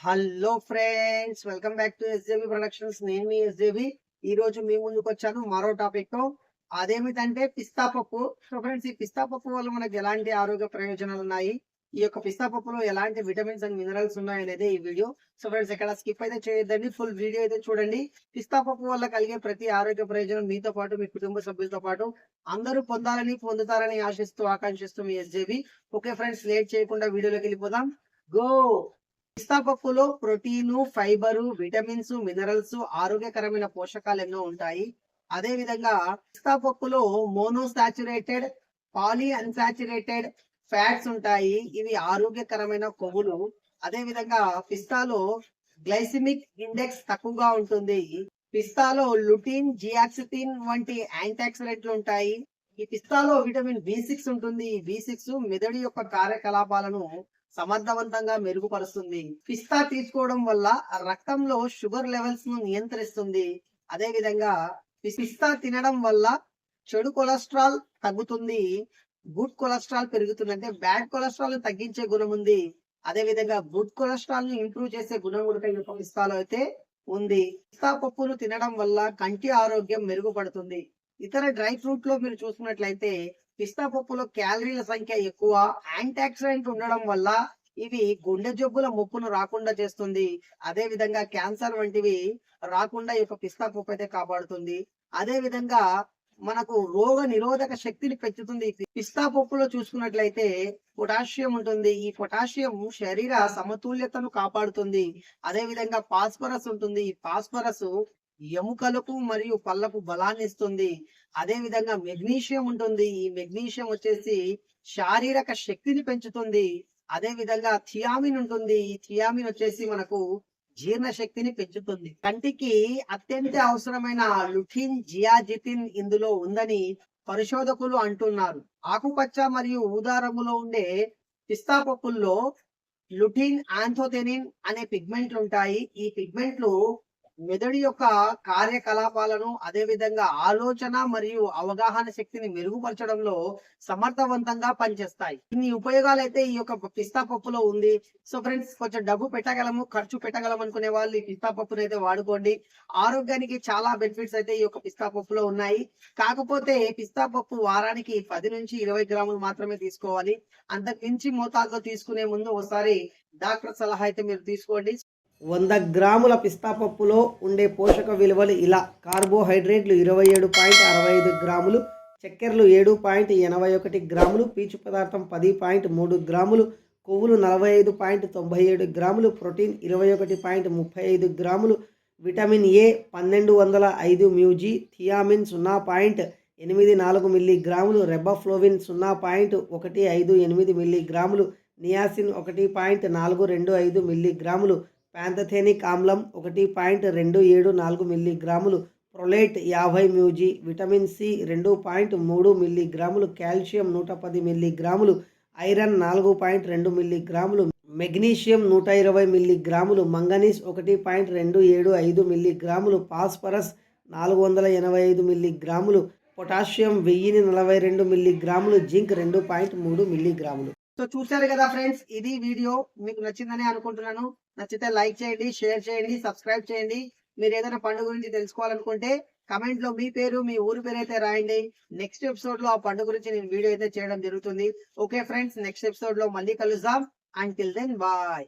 Hello friends, welcome back to SJB productions. నేను మీ ఎస్జేబి. ఈ రోజు మీ ముందుకు వచ్చాను మరో టాపిక్ తో. అదేమిటంటే పిస్తా పప్పు. సో ఫ్రెండ్స్, ఈ పిస్తా పప్పు వల్ల మనకి ఎలాంటి ఆరోగ్య ప్రయోజనాలు ఉన్నాయి, ఈ యొక్క పిస్తా పప్పులో ఎలాంటి విటమిన్స్ అండ్ మినరల్స్ ఉన్నాయి అనేది ఈ వీడియో. సో ఫ్రెండ్స్, ఎక్కడ స్కిప్ అయితే చేయొద్దండి, ఫుల్ వీడియో అయితే చూడండి. పిస్తా పప్పు వల్ల కలిగే ప్రతి ఆరోగ్య ప్రయోజనం మీతో పాటు మీ కుటుంబ సభ్యులతో పాటు అందరూ పొందుతారని ఆశిస్తూ ఆకాంక్షిస్తూ మీ ఎస్జేబి. ఓకే ఫ్రెండ్స్, లేట్ చేయకుండా వీడియోలోకి వెళ్ళిపోదాం. గో. పిస్తా పప్పులో ప్రోటీను, ఫైబరు, విటమిన్స్, మినరల్స్, ఆరోగ్యకరమైన పోషకాలు ఎన్నో ఉంటాయి. అదే విధంగా పిస్తా పప్పులో మోనోసాచురేటెడ్, పాలీ అన్సాచురేటెడ్ ఫ్యాట్స్ ఉంటాయి. ఇవి ఆరోగ్యకరమైన కొవ్వులు. అదే విధంగా పిస్తాలో గ్లైసిమిక్ ఇండెక్స్ తక్కువగా ఉంటుంది. పిస్తాలో లుటిన్, జియాక్సిటిన్ వంటి యాంటాక్సిడెంట్లు ఉంటాయి. ఈ పిస్తాలో విటమిన్ B6 ఉంటుంది. ఈ B6 మెదడు యొక్క కార్యకలాపాలను సమర్థవంతంగా మెరుగుపరుస్తుంది. పిస్తా తీసుకోవడం వల్ల రక్తంలో షుగర్ లెవెల్స్ ను నియంత్రిస్తుంది. అదే విధంగా పిస్తా తినడం వల్ల చెడు కొలెస్ట్రాల్ తగ్గుతుంది, గుడ్ కొలెస్ట్రాల్ పెరుగుతుంది. అంటే బ్యాడ్ కొలెస్ట్రాల్ తగ్గించే గుణం ఉంది. అదే విధంగా గుడ్ కొలెస్ట్రాల్ ను ఇంప్రూవ్ చేసే గుణం కూడా పిస్తాలో అయితే ఉంది. పిస్తా పప్పును తినడం వల్ల కంటి ఆరోగ్యం మెరుగుపడుతుంది. ఇతర డ్రై ఫ్రూట్ లో మీరు చూసుకున్నట్లయితే పిస్తా పప్పులో క్యాలరీల సంఖ్య ఎక్కువ, యాంటాక్సిడెంట్ ఉండడం వల్ల ఇవి గుండె జబ్బుల ముప్పును రాకుండా చేస్తుంది. అదే విధంగా క్యాన్సర్ వంటివి రాకుండా ఈ యొక్క పిస్తా పప్పు అయితే కాపాడుతుంది. అదే విధంగా మనకు రోగ నిరోధక శక్తిని పెంచుతుంది. పిస్తా పప్పులో చూసుకున్నట్లయితే పొటాషియం ఉంటుంది. ఈ పొటాషియం శరీర సమతుల్యతను కాపాడుతుంది. అదే విధంగా ఫాస్ఫరస్ ఉంటుంది. ఈ ఫాస్ఫరస్ ఎముకలకు మరియు పళ్ళకు బలాన్ని ఇస్తుంది. అదే విధంగా మెగ్నీషియం ఉంటుంది. ఈ మెగ్నీషియం వచ్చేసి శారీరక శక్తిని పెంచుతుంది. అదే విధంగా థియామిన్ ఉంటుంది. ఈ థియామిన్ వచ్చేసి మనకు జీర్ణ శక్తిని పెంచుతుంది. కంటికి అత్యంత అవసరమైన లుటిన్, జియాజిటిన్ ఇందులో ఉందని పరిశోధకులు అంటున్నారు. ఆకుపచ్చ మరియు ఊదా రంగులో ఉండే పిస్తా పప్పుల్లో లుటిన్, ఆంథోథెనిన్ అనే పిగ్మెంట్లు ఉంటాయి. ఈ పిగ్మెంట్లు మెదడు యొక్క కార్యకలాపాలను, అదే విధంగా ఆలోచన మరియు అవగాహన శక్తిని మెరుగుపరచడంలో సమర్థవంతంగా పనిచేస్తాయి. ఇన్ని ఉపయోగాలు అయితే ఈ యొక్క పిస్తా పప్పులో ఉంది. సో ఫ్రెండ్స్, కొంచెం డబ్బు పెట్టగలము, ఖర్చు పెట్టగలం అనుకునే వాళ్ళు ఈ పిస్తా పప్పును అయితే వాడుకోండి. ఆరోగ్యానికి చాలా బెనిఫిట్స్ అయితే ఈ యొక్క పిస్తా పప్పులో ఉన్నాయి. కాకపోతే పిస్తా పప్పు వారానికి 10 నుంచి 20 గ్రాములు మాత్రమే తీసుకోవాలి. అంతకు మించి మోతాదులో తీసుకునే ముందు ఒకసారి డాక్టర్ సలహా అయితే మీరు తీసుకోండి. 100 గ్రాముల పిస్తా పప్పులో ఉండే పోషక విలువలు ఇలా: కార్బోహైడ్రేట్లు 27.65 గ్రాములు, చక్కెరలు 7.81 గ్రాములు, పీచు పదార్థం 10.3 గ్రాములు, కొవ్వులు 45.97 గ్రాములు, ప్రోటీన్ 21.35 గ్రాములు, విటమిన్ ఏ 1205 మ్యూజీ, థియామిన్ 0.84 మిల్లీగ్రాములు, రెబఫ్లోవిన్ 0.158 మిల్లీగ్రాములు, నియాసిన్ 1.425 మిల్లీగ్రాములు, ప్యాంథథెనిక్ ఆమ్లం 1.274 మిల్లీగ్రాములు, ప్రొలేట్ 50 మ్యూజీ, విటమిన్ సి 2.3 మిల్లీగ్రాములు, కాల్షియం 110 మిల్లీగ్రాములు, ఐరన్ 4.2 మిల్లీగ్రాములు, మెగ్నీషియం 120 మిల్లీగ్రాములు, మంగనీస్ 1.275 మిల్లీగ్రాములు, ఫాస్ఫరస్ 485 మిల్లీగ్రాములు, పొటాషియం 1042 మిల్లీగ్రాములు, జింక్ 2.3 మిల్లీగ్రాములు. సో చూశారు కదా ఫ్రెండ్స్, ఇది వీడియో మీకు నచ్చిందని అనుకుంటున్నాను. నచ్చితే లైక్ చేయండి, షేర్ చేయండి, సబ్స్క్రైబ్ చేయండి. మీరు ఏదైనా పండుగ గురించి తెలుసుకోవాలనుకుంటే కమెంట్ లో మీ పేరు, మీ ఊరి పేరు అయితే రాయండి. నెక్స్ట్ ఎపిసోడ్ లో ఆ పండుగ గురించి నేను వీడియో అయితే చేయడం జరుగుతుంది. ఓకే ఫ్రెండ్స్, నెక్స్ట్ ఎపిసోడ్ లో మళ్ళీ కలుద్దాం. Until then bye.